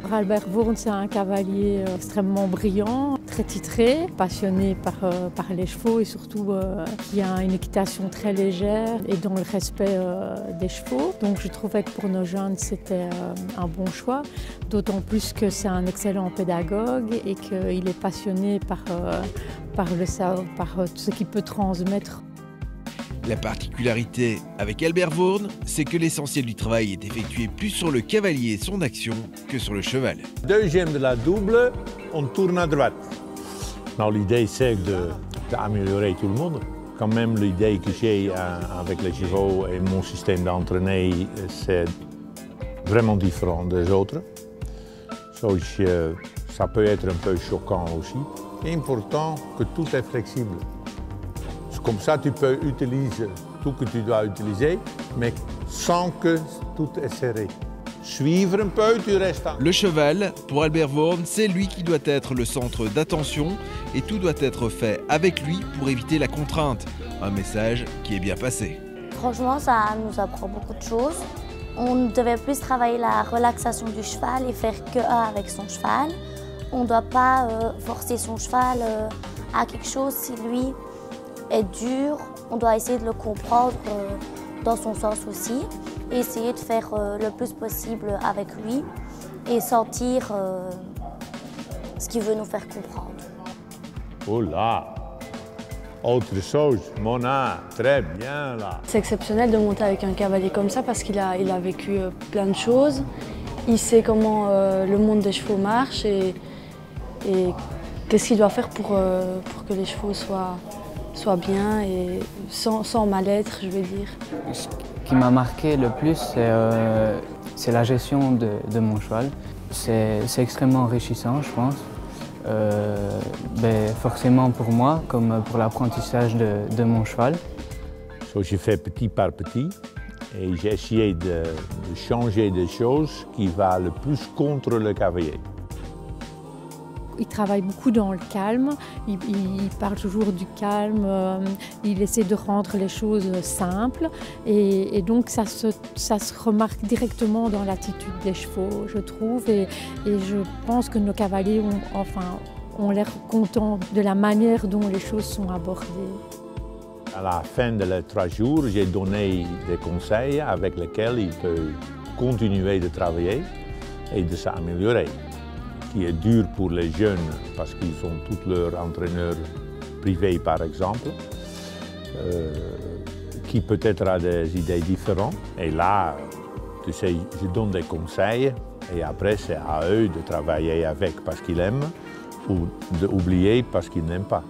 Alors Albert Voorn, c'est un cavalier extrêmement brillant, très titré, passionné par les chevaux et surtout qui a une équitation très légère et dans le respect des chevaux. Donc je trouvais que pour nos jeunes, c'était un bon choix, d'autant plus que c'est un excellent pédagogue et qu'il est passionné par tout ce qu'il peut transmettre. La particularité avec Albert Voorn, c'est que l'essentiel du travail est effectué plus sur le cavalier et son action que sur le cheval. Deuxième de la double, on tourne à droite. L'idée c'est d'améliorer tout le monde. Quand même l'idée que j'ai avec les chevaux et mon système d'entraîner, c'est vraiment différent des autres. Ça peut être un peu choquant aussi. Important que tout est flexible. Comme ça, tu peux utiliser tout que tu dois utiliser, mais sans que tout est serré. Suivre un peu, tu restes. Le cheval, pour Albert Voorn, c'est lui qui doit être le centre d'attention et tout doit être fait avec lui pour éviter la contrainte. Un message qui est bien passé. Franchement, ça nous apprend beaucoup de choses. On devait plus travailler la relaxation du cheval et faire que avec son cheval. On ne doit pas forcer son cheval à quelque chose si lui est dur, on doit essayer de le comprendre dans son sens aussi et essayer de faire le plus possible avec lui et sentir ce qu'il veut nous faire comprendre. Oh là! Autre chose, Mona, très bien là. C'est exceptionnel de monter avec un cavalier comme ça parce qu'il a vécu plein de choses. Il sait comment le monde des chevaux marche et qu'est-ce qu'il doit faire pour que les chevaux soient bien et sans mal-être, je veux dire. Ce qui m'a marqué le plus, c'est la gestion de mon cheval. C'est extrêmement enrichissant, je pense. Forcément pour moi, comme pour l'apprentissage de mon cheval. J'ai fait petit par petit et j'ai essayé de changer des choses qui vont le plus contre le cavalier. Il travaille beaucoup dans le calme, il parle toujours du calme, il essaie de rendre les choses simples et donc ça se remarque directement dans l'attitude des chevaux, je trouve, et je pense que nos cavaliers ont l'air contents de la manière dont les choses sont abordées. À la fin des 3 jours, j'ai donné des conseils avec lesquels il peut continuer de travailler et de s'améliorer. Qui est dur pour les jeunes parce qu'ils ont tous leurs entraîneurs privés par exemple, qui peut-être a des idées différentes. Et là, tu sais, je donne des conseils et après c'est à eux de travailler avec parce qu'ils aiment ou d'oublier parce qu'ils n'aiment pas.